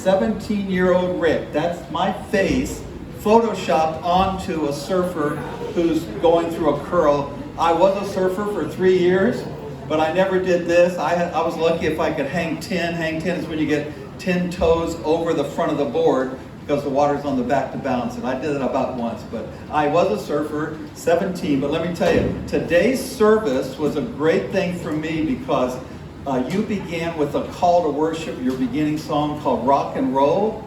17-year-old Rick. That's my face photoshopped onto a surfer who's going through a curl. I was a surfer for 3 years, but I never did this. I was lucky if I could hang 10. Hang 10 is when you get 10 toes over the front of the board because the water's on the back to balance it. I did it about once, but I was a surfer, 17. But let me tell you, today's service was a great thing for me because you began with a call to worship, your beginning song called Rock and Roll.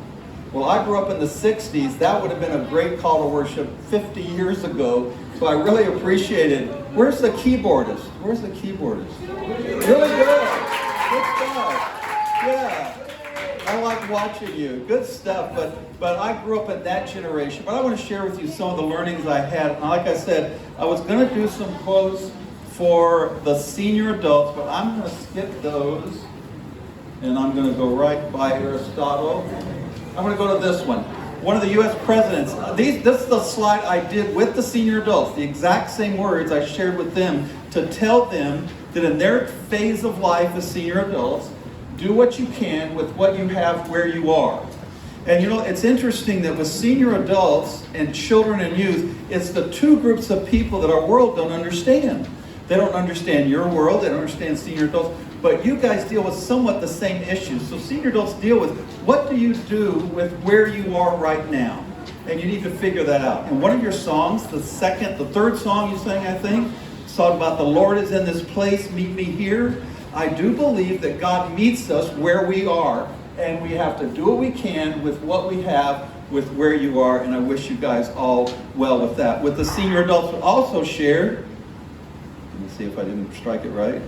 Well, I grew up in the 60s. That would have been a great call to worship 50 years ago. So I really appreciate it. Where's the keyboardist? Where's the keyboardist? Really good. Good stuff. Yeah. I like watching you. Good stuff. But I grew up in that generation. But I want to share with you some of the learnings I had. And like I said, I was going to do some quotes for the senior adults, but I'm going to skip those. And I'm going to go right by Aristotle. I'm going to go to this one. One of the U.S. presidents. This is the slide I did with the senior adults. The exact same words I shared with them to tell them that in their phase of life as senior adults, do what you can with what you have where you are. And you know, it's interesting that with senior adults and children and youth, it's the two groups of people that our world don't understand. They don't understand your world. They don't understand senior adults. But you guys deal with somewhat the same issues. So senior adults deal with what do you do with where you are right now? And you need to figure that out. And one of your songs, the third song you sang, I think, talked about the Lord is in this place, meet me here. I do believe that God meets us where we are, and we have to do what we can with what we have, with where you are, and I wish you guys all well with that. With the senior adults also shared, let me see if I didn't strike it right.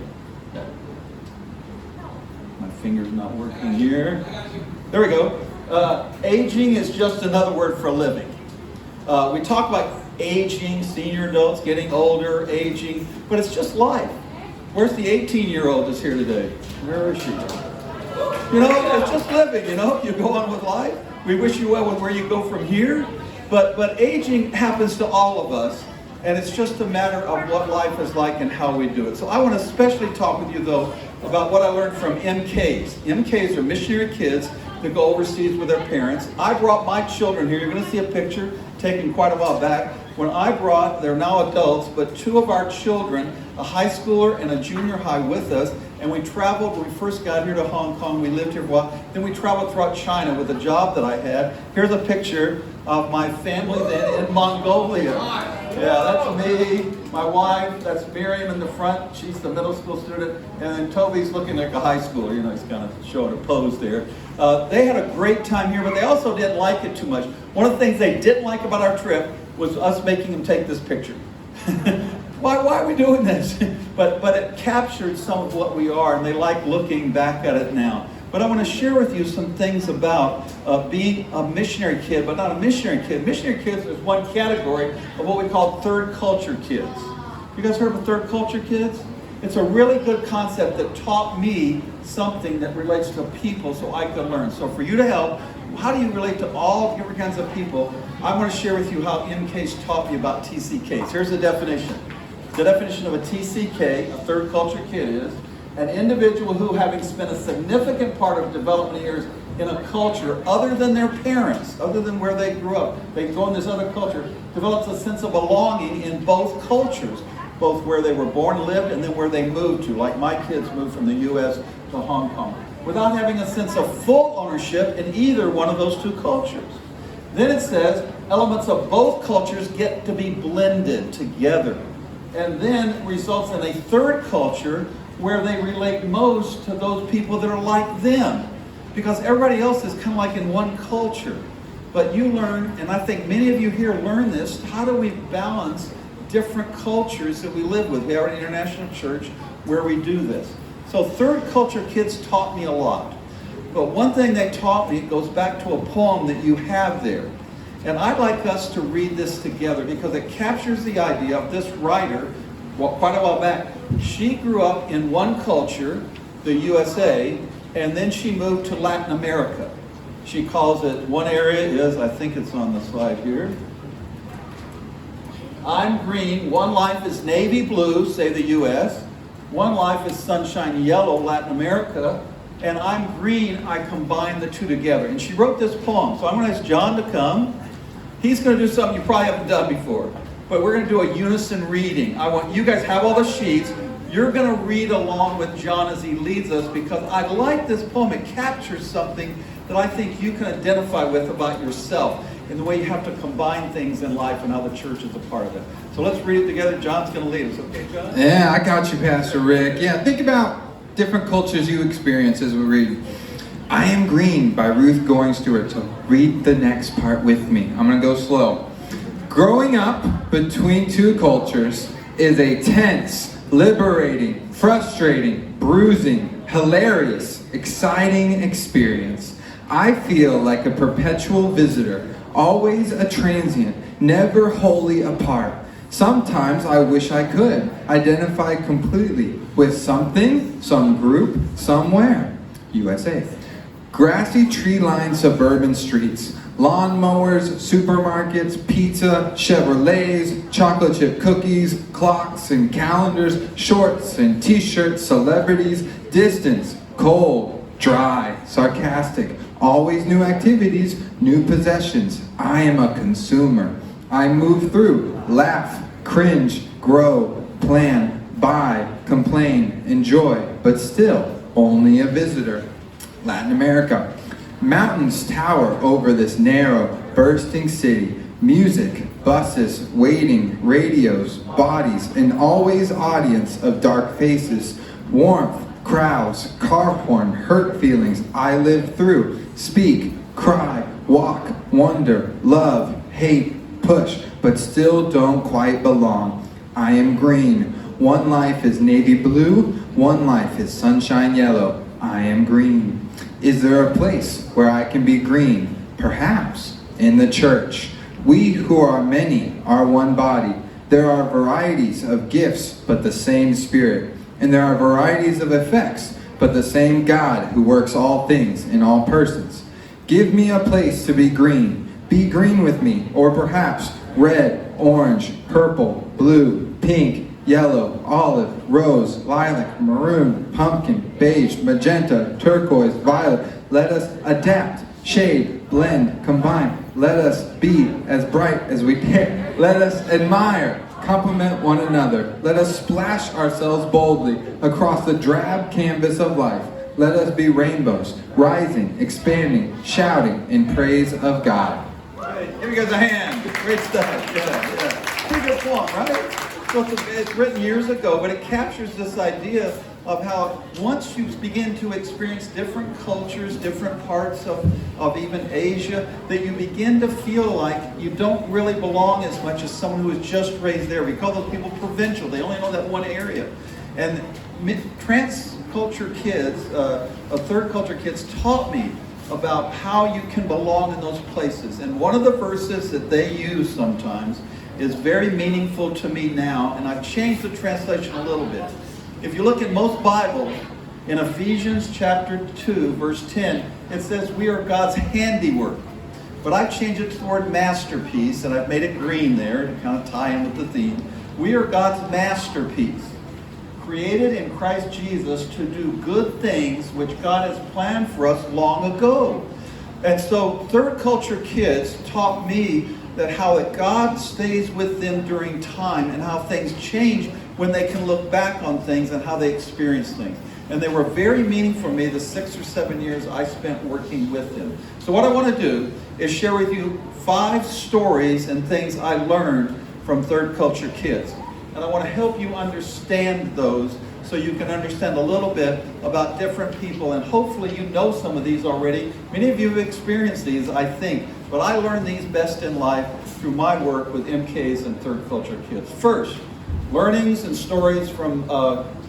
My finger's not working here. There we go. Aging is just another word for living. We talk about aging, senior adults, getting older, aging, but it's just life. Where's the 18-year-old that's here today? Where is she? You know, it's just living, you know. You go on with life. We wish you well with where you go from here. But aging happens to all of us. And it's just a matter of what life is like and how we do it. So I want to especially talk with you, though, about what I learned from MKs. MKs are missionary kids that go overseas with their parents. I brought my children here. You're going to see a picture taken quite a while back. When I brought, they're now adults, but two of our children, a high schooler and a junior high with us, and we traveled. When we first got here to Hong Kong, we lived here for a while. Then we traveled throughout China with a job that I had. Here's a picture of my family then in Mongolia. Yeah, that's me, my wife, that's Miriam in the front. She's the middle school student. And then Toby's looking like a high schooler. You know, he's kind of showing a pose there. They had a great time here, but they also didn't like it too much. One of the things they didn't like about our trip was us making them take this picture. Why are we doing this? But it captured some of what we are, and they like looking back at it now. But I want to share with you some things about being a missionary kid, but not a missionary kid. Missionary kids is one category of what we call third culture kids. You guys heard of third culture kids? It's a really good concept that taught me something that relates to people so I could learn. So for you to help, how do you relate to all different kinds of people? I want to share with you how MK's taught me about TCKs. Here's the definition. The definition of a TCK, a third culture kid, is an individual who, having spent a significant part of development years in a culture other than their parents, other than where they grew up, they go in this other culture, develops a sense of belonging in both cultures, both where they were born, lived, and then where they moved to. Like my kids moved from the U.S. to Hong Kong, without having a sense of full ownership in either one of those two cultures. Then it says elements of both cultures get to be blended together, and then results in a third culture where they relate most to those people that are like them, because everybody else is kind of like in one culture. But you learn, and I think many of you here learn this, how do we balance different cultures that we live with? We are an international church where we do this. So third culture kids taught me a lot. But one thing they taught me goes back to a poem that you have there. And I'd like us to read this together because it captures the idea of this writer, quite a while back. She grew up in one culture, the USA, and then she moved to Latin America. She calls it, one area is, I think it's on the slide here. I'm green, one life is navy blue, say the US. One life is sunshine yellow, Latin America. and I'm green, I combine the two together. And she wrote this poem. So I'm going to ask John to come. He's going to do something you probably haven't done before. But we're going to do a unison reading. I want you guys have all the sheets. You're going to read along with John as he leads us, because I like this poem. It captures something that I think you can identify with about yourself and the way you have to combine things in life and how the church is a part of it. So let's read it together. John's going to lead us. Okay, John? Yeah, I got you, Pastor Rick. Yeah, think about different cultures you experience as we read. I Am Green by Ruth Going Stewart. So read the next part with me. I'm going to go slow. Growing up between two cultures is a tense, liberating, frustrating, bruising, hilarious, exciting experience. I feel like a perpetual visitor, always a transient, never wholly apart. Sometimes I wish I could identify completely with something, some group, somewhere. USA. Grassy tree-lined suburban streets, lawnmowers, supermarkets, pizza, Chevrolets, chocolate chip cookies, clocks and calendars, shorts and t-shirts, celebrities, distance, cold, dry, sarcastic, always new activities, new possessions. I am a consumer. I move through, laugh, cringe, grow, plan, buy, complain, enjoy, but still only a visitor. Latin America. Mountains tower over this narrow, bursting city. Music, buses, waiting, radios, bodies, an always audience of dark faces. Warmth, crowds, car horn, hurt feelings I live through. Speak, cry, walk, wonder, love, hate, push, but still don't quite belong. I am green. One life is navy blue, one life is sunshine yellow. I am green. Is there a place where I can be green? Perhaps in the church. We who are many are one body. There are varieties of gifts, but the same Spirit. And there are varieties of effects, but the same God who works all things in all persons. Give me a place to be green. Be green with me, or perhaps red, orange, purple, blue, pink, yellow, olive, rose, lilac, maroon, pumpkin, beige, magenta, turquoise, violet. Let us adapt, shade, blend, combine. Let us be as bright as we dare. Let us admire, complement one another. Let us splash ourselves boldly across the drab canvas of life. Let us be rainbows, rising, expanding, shouting in praise of God. Right, give you guys a hand. Great stuff. Yeah. Pretty good poem, right? So it's written years ago, but it captures this idea of how once you begin to experience different cultures, different parts of even Asia, that you begin to feel like you don't really belong as much as someone who was just raised there. We call those people provincial. They only know that one area. And transculture kids, third culture kids taught me about how you can belong in those places. And one of the verses that they use sometimes is very meaningful to me now, and I've changed the translation a little bit. If you look at most Bibles, in Ephesians chapter 2, verse 10, it says we are God's handiwork. But I've changed it to the word masterpiece, and I've made it green there to kind of tie in with the theme. We are God's masterpiece, created in Christ Jesus to do good things which God has planned for us long ago. And so third culture kids taught me that how God stays with them during time and how things change when they can look back on things and how they experience things. And they were very meaningful for me the 6 or 7 years I spent working with them. So what I want to do is share with you 5 stories and things I learned from third culture kids. And I want to help you understand those so you can understand a little bit about different people. And hopefully you know some of these already. Many of you have experienced these, I think. But I learned these best in life through my work with MKs and third culture kids. First, learnings and stories from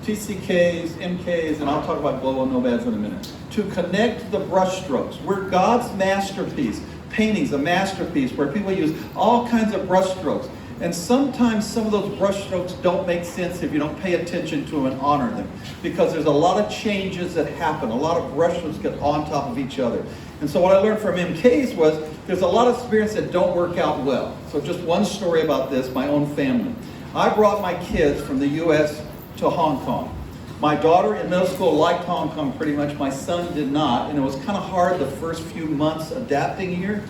TCKs, MKs, and I'll talk about global nomads in a minute. To connect the brushstrokes. We're God's masterpiece. Painting's a masterpiece where people use all kinds of brushstrokes. And sometimes some of those brushstrokes don't make sense if you don't pay attention to them and honor them. Because there's a lot of changes that happen. A lot of brushstrokes get on top of each other. And so what I learned from MKs was there's a lot of experiences that don't work out well. So just one story about this, my own family. I brought my kids from the U.S. to Hong Kong. My daughter in middle school liked Hong Kong pretty much. My son did not, and it was kind of hard the first few months adapting here.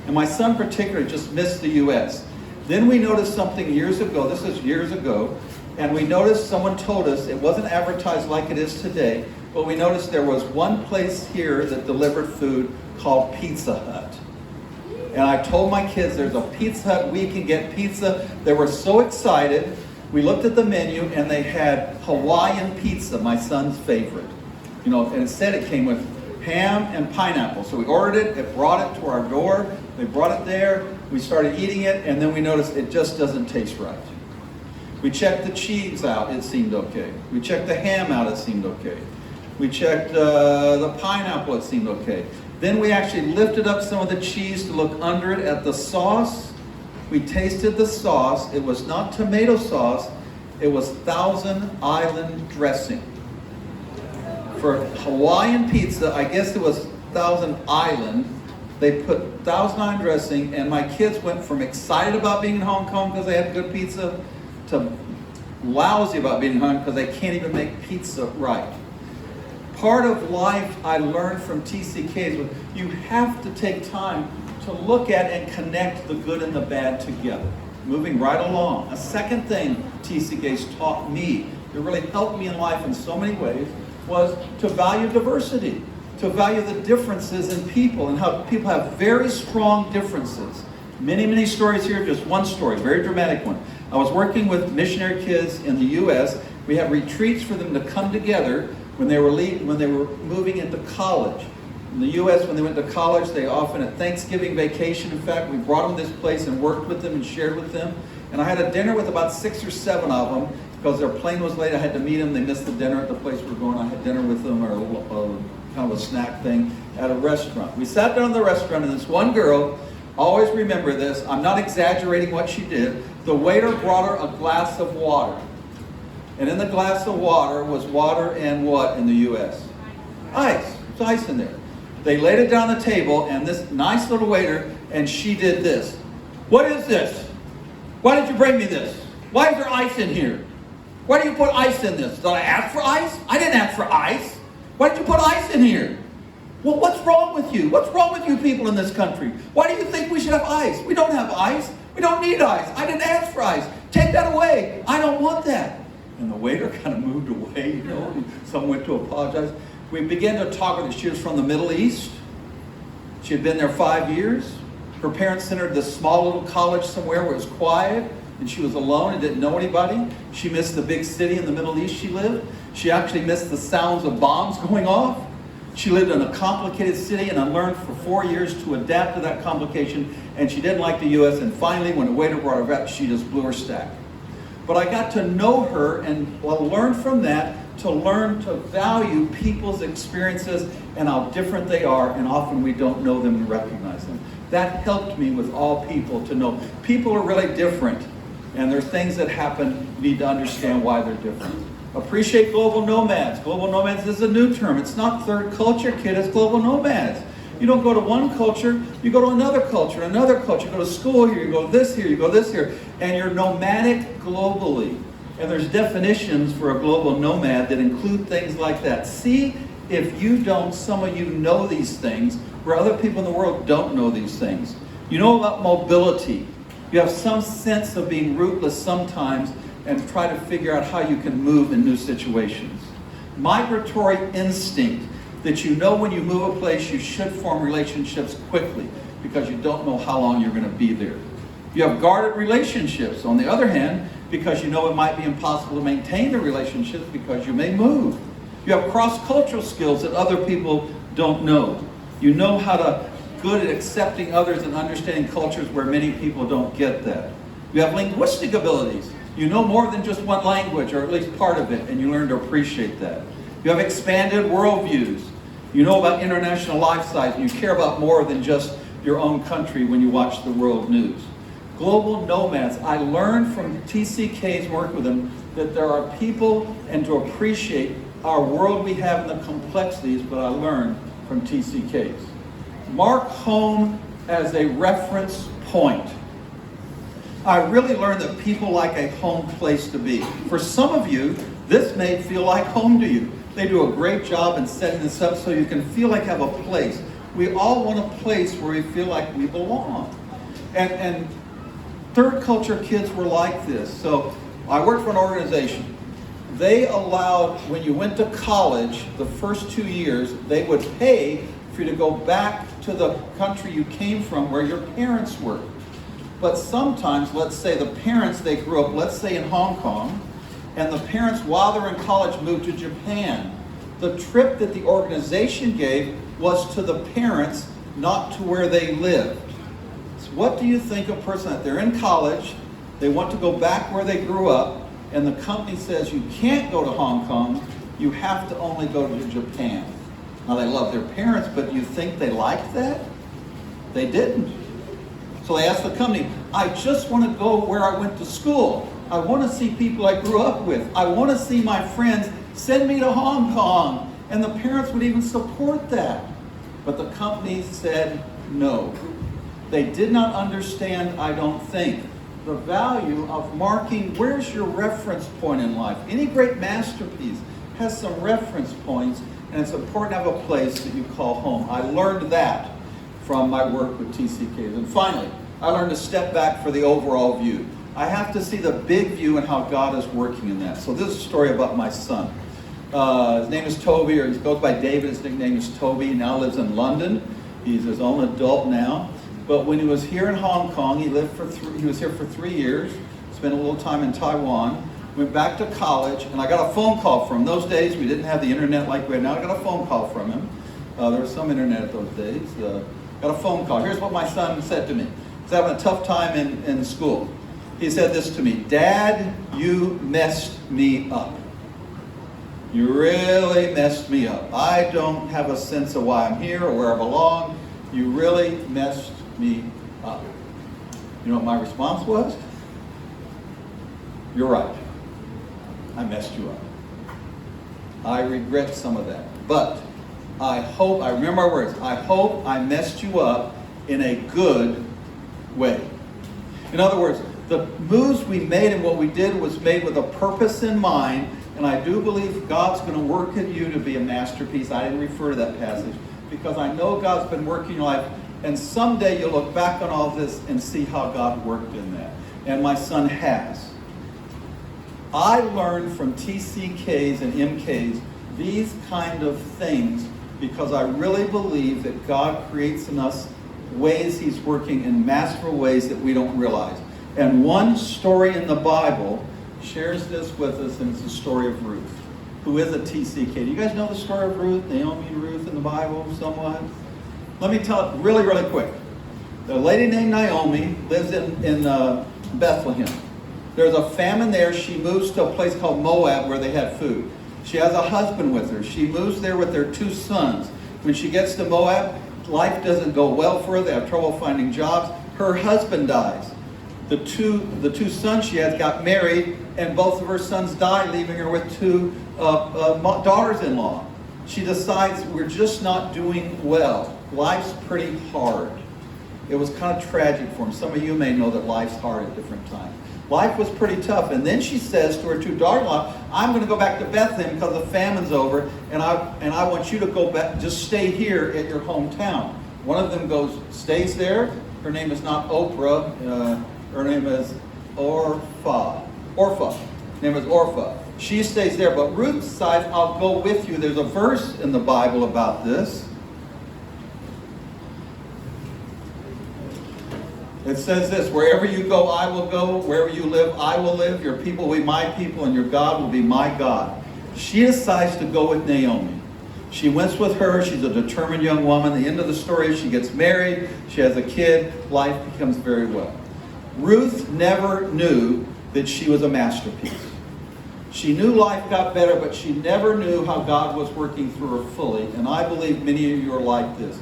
And my son particularly just missed the U.S. Then we noticed something years ago, this is years ago, and we noticed, someone told us, it wasn't advertised like it is today, but we noticed there was one place here that delivered food called Pizza Hut. And I told my kids, there's a Pizza Hut, we can get pizza. They were so excited. We looked at the menu and they had Hawaiian pizza, my son's favorite. You know, and it said it came with ham and pineapple. So we ordered it, it brought it to our door, they brought it there, we started eating it, and then we noticed it just doesn't taste right. We checked the cheese out, it seemed okay. We checked the ham out, it seemed okay. We checked the pineapple, it seemed okay. Then we actually lifted up some of the cheese to look under it at the sauce. We tasted the sauce. It was not tomato sauce, it was Thousand Island dressing. For Hawaiian pizza, I guess it was Thousand Island. They put Thousand Island dressing, and my kids went from excited about being in Hong Kong because they had good pizza to lousy about being in Hong Kong because they can't even make pizza right. Part of life I learned from TCKs was you have to take time to look at and connect the good and the bad together. Moving right along. A second thing TCKs taught me that really helped me in life in so many ways was to value diversity, to value the differences in people and how people have very strong differences. Many, many stories here, just one story, very dramatic one. I was working with missionary kids in the U.S. We had retreats for them to come together when they were moving into college. In the U.S., when they went to college, they often at Thanksgiving vacation, in fact, we brought them to this place and worked with them and shared with them. And I had a dinner with about 6 or 7 of them because their plane was late. I had to meet them. They missed the dinner at the place we were going. I had dinner with them, or kind of a snack thing at a restaurant. We sat down in the restaurant, and this one girl, always remember this, I'm not exaggerating what she did, the waiter brought her a glass of water. And in the glass of water was water and what in the U.S.? Ice. There's ice in there. They laid it down on the table, and this nice little waiter, and she did this. What is this? Why did you bring me this? Why is there ice in here? Why do you put ice in this? Did I ask for ice? I didn't ask for ice. Why did you put ice in here? Well, what's wrong with you? What's wrong with you people in this country? Why do you think we should have ice? We don't have ice. We don't need ice. I didn't ask for ice. Take that away. I don't want that. And the waiter kind of moved away, you know, and someone went to apologize. We began to talk with her. She was from the Middle East. She had been there 5 years. Her parents sent her to this small little college somewhere where it was quiet, and she was alone and didn't know anybody. She missed the big city in the Middle East she lived. She actually missed the sounds of bombs going off. She lived in a complicated city, and I learned for 4 years to adapt to that complication, and she didn't like the U.S., and finally, when the waiter brought her back, she just blew her stack. But I got to know her and learned from that to learn to value people's experiences and how different they are, and often we don't know them and recognize them. That helped me with all people to know people are really different, and there's things that happen, you need to understand why they're different. Appreciate global nomads. Global nomads is a new term. It's not third culture, kid, it's global nomads. You don't go to one culture, you go to another culture, you go to school here, you go this here, you go this here, and you're nomadic globally. And there's definitions for a global nomad that include things like that. See if you don't, some of you know these things, where other people in the world don't know these things. You know about mobility. You have some sense of being rootless sometimes and try to figure out how you can move in new situations. Migratory instinct. That you know when you move a place, you should form relationships quickly because you don't know how long you're going to be there. You have guarded relationships, on the other hand, because you know it might be impossible to maintain the relationships because you may move. You have cross-cultural skills that other people don't know. You know how to good at accepting others and understanding cultures where many people don't get that. You have linguistic abilities. You know more than just one language, or at least part of it, and you learn to appreciate that. You have expanded worldviews. You know about international lifestyles, and you care about more than just your own country when you watch the world news. Global nomads. I learned from TCKs, work with them, that there are people, and to appreciate our world we have and the complexities, but I learned from TCKs. Mark home as a reference point. I really learned that people like a home place to be. For some of you, This may feel like home to you. They do a great job in setting this up so you can feel like you have a place. We all want a place where we feel like we belong. And third culture kids were like this. So I worked for an organization. They allowed, when you went to college, the first 2 years, they would pay for you to go back to the country you came from where your parents were. But sometimes, let's say the parents, they grew up, let's say in Hong Kong, and the parents, while they're in college, moved to Japan. The trip that the organization gave was to the parents, not to where they lived. So what do you think a person that they're in college, they want to go back where they grew up, and the company says you can't go to Hong Kong, you have to only go to Japan. Now they love their parents, but do you think they liked that? They didn't. So they asked the company, I just want to go where I went to school. I want to see people I grew up with. I want to see my friends. Send me to Hong Kong. And the parents would even support that. But the company said no. They did not understand, I don't think, the value of marking where's your reference point in life. Any great masterpiece has some reference points, and it's important to have a place that you call home. I learned that from my work with TCKs. And finally, I learned to step back for the overall view. I have to see the big view and how God is working in that. So this is a story about my son. His name is Toby, or he goes by David. His nickname is Toby. He now lives in London. He's his own adult now. But when he was here in Hong Kong, he was here for 3 years, spent a little time in Taiwan, went back to college, and I got a phone call from him. Those days, we didn't have the internet like we have now. I got a phone call from him. There was some internet at those days. Got a phone call. Here's what my son said to me. He's having a tough time in school. He said this to me, Dad, you messed me up. You really messed me up. I don't have a sense of why I'm here or where I belong. You really messed me up. You know what my response was? You're right. I messed you up. I regret some of that. But I remember my words, I hope I messed you up in a good way. In other words, the moves we made and what we did was made with a purpose in mind, and I do believe God's going to work in you to be a masterpiece. I didn't refer to that passage because I know God's been working in your life, and someday you'll look back on all this and see how God worked in that. And my son has. I learned from TCKs and MKs these kind of things because I really believe that God creates in us ways He's working in masterful ways that we don't realize. And one story in the Bible shares this with us, and it's the story of Ruth, who is a TCK. Do you guys know the story of Ruth, Naomi, Ruth in the Bible somewhat? Let me tell it really, really quick. A lady named Naomi lives in Bethlehem. There's a famine there. She moves to a place called Moab where they had food. She has a husband with her. She moves there with their 2 sons. When she gets to Moab, life doesn't go well for her. They have trouble finding jobs. Her husband dies. The two sons she has got married, and both of her sons died, leaving her with 2 daughters-in-law. She decides we're just not doing well. Life's pretty hard. It was kind of tragic for him. Some of you may know that life's hard at different times. Life was pretty tough. And then she says to her 2 daughters-in-law, I'm going to go back to Bethlehem because the famine's over, and I want you to go back, just stay here at your hometown. One of them stays there. Her name is not Oprah. Her name is Orpha. Her name is Orpha. She stays there, but Ruth decides, I'll go with you. There's a verse in the Bible about this. It says this, wherever you go, I will go. Wherever you live, I will live. Your people will be my people, and your God will be my God. She decides to go with Naomi. She went with her. She's a determined young woman. The end of the story is she gets married. She has a kid. Life becomes very well. Ruth never knew that she was a masterpiece. She knew life got better, but she never knew how God was working through her fully. And I believe many of you are like this.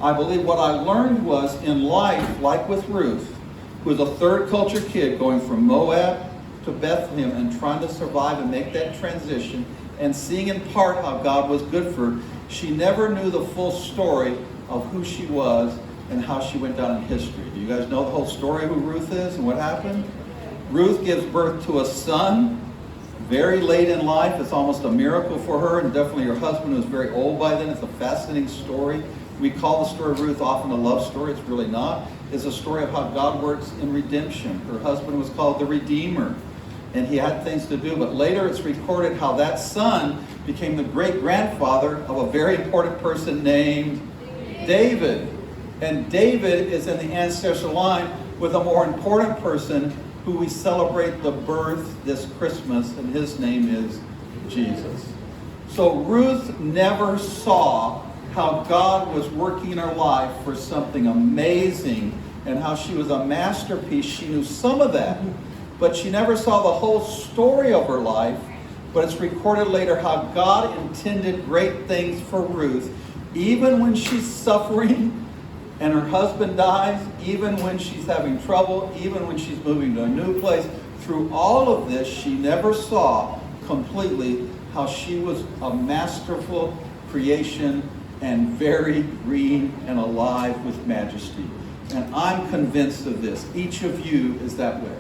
I believe what I learned was in life, like with Ruth, who was a third culture kid going from Moab to Bethlehem and trying to survive and make that transition and seeing in part how God was good for her, she never knew the full story of who she was and how she went down in history. Do you guys know the whole story of who Ruth is and what happened? Ruth gives birth to a son, very late in life. It's almost a miracle for her, and definitely her husband was very old by then. It's a fascinating story. We call the story of Ruth often a love story. It's really not. It's a story of how God works in redemption. Her husband was called the Redeemer, and he had things to do. But later it's recorded how that son became the great-grandfather of a very important person named David. And David is in the ancestral line with a more important person who we celebrate the birth this Christmas, and his name is Jesus. So Ruth never saw how God was working in her life for something amazing and how she was a masterpiece. She knew some of that, but she never saw the whole story of her life. But it's recorded later how God intended great things for Ruth, even when she's suffering and her husband dies, even when she's having trouble, even when she's moving to a new place. Through all of this, she never saw completely how she was a masterful creation and very green and alive with majesty. And I'm convinced of this. Each of you is that way.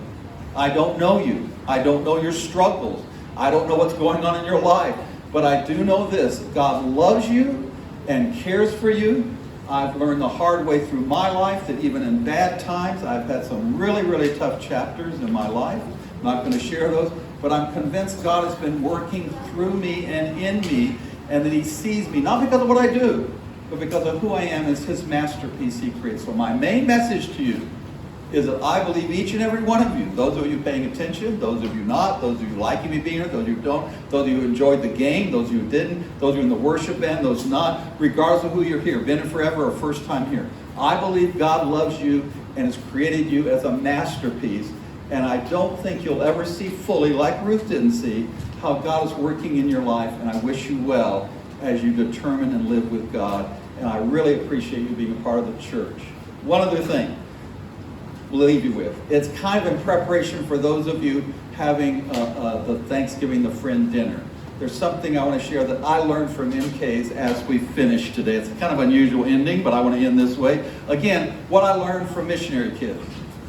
I don't know you. I don't know your struggles. I don't know what's going on in your life. But I do know this. God loves you and cares for you. I've learned the hard way through my life that even in bad times, I've had some really, really tough chapters in my life. I'm not going to share those, but I'm convinced God has been working through me and in me, and that he sees me, not because of what I do, but because of who I am as his masterpiece he creates. So my main message to you is that I believe each and every one of you, those of you paying attention, those of you not, those of you liking me being here, those of you who don't, those of you who enjoyed the game, those of you who didn't, those of you in the worship band, those not, regardless of who you're here, been here forever or first time here. I believe God loves you and has created you as a masterpiece. And I don't think you'll ever see fully, like Ruth didn't see, how God is working in your life. And I wish you well as you determine and live with God. And I really appreciate you being a part of the church. One other thing we'll leave you with. It's kind of in preparation for those of you having the Thanksgiving, the friend dinner. There's something I want to share that I learned from MKs as we finish today. It's kind of an unusual ending, but I want to end this way. Again, what I learned from missionary kids.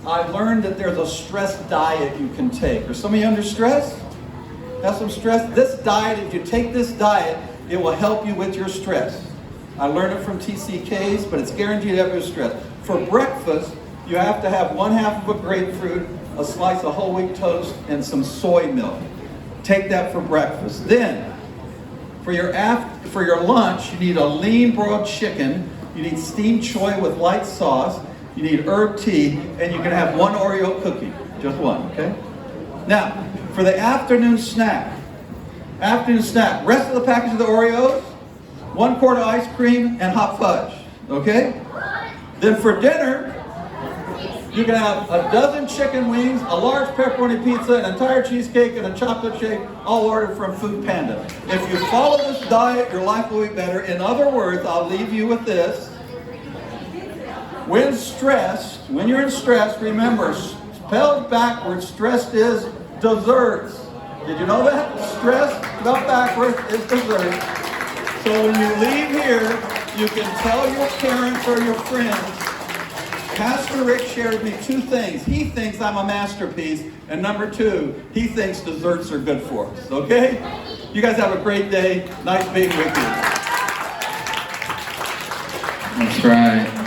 I learned that there's a stress diet you can take. Are some of you under stress? Have some stress? This diet, if you take this diet, it will help you with your stress. I learned it from TCKs, but it's guaranteed to help you with stress. For breakfast, you have to have 1/2 of a grapefruit, a slice of whole wheat toast, and some soy milk. Take that for breakfast. Then, for your lunch, you need a lean broiled chicken. You need steamed choy with light sauce. You need herb tea, and you can have 1 Oreo cookie. Just one, okay? Now, for the afternoon snack, rest of the package of the Oreos, 1 quart of ice cream, and hot fudge, okay? Then for dinner, you can have a dozen chicken wings, a large pepperoni pizza, an entire cheesecake, and a chocolate shake, all ordered from Food Panda. If you follow this diet, your life will be better. In other words, I'll leave you with this. When you're in stress, remember, spelled backwards, stressed is desserts. Did you know that? Stress, spelled backwards, is desserts. So when you leave here, you can tell your parents or your friends, Pastor Rick shared with me 2 things. He thinks I'm a masterpiece, and number 2, he thinks desserts are good for us, okay? You guys have a great day. Nice being with you. That's right.